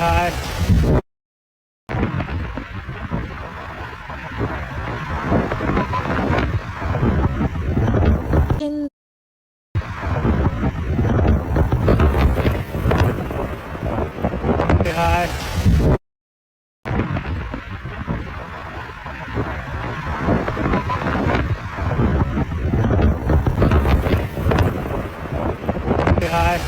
hi. Say hi. Say hi.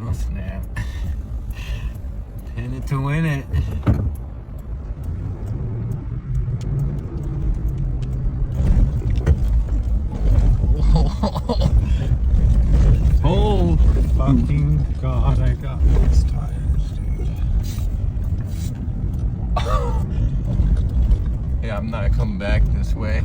Oh snap. In it to win it. Oh fucking god, I got these tires, dude. Yeah, I'm not coming back this way.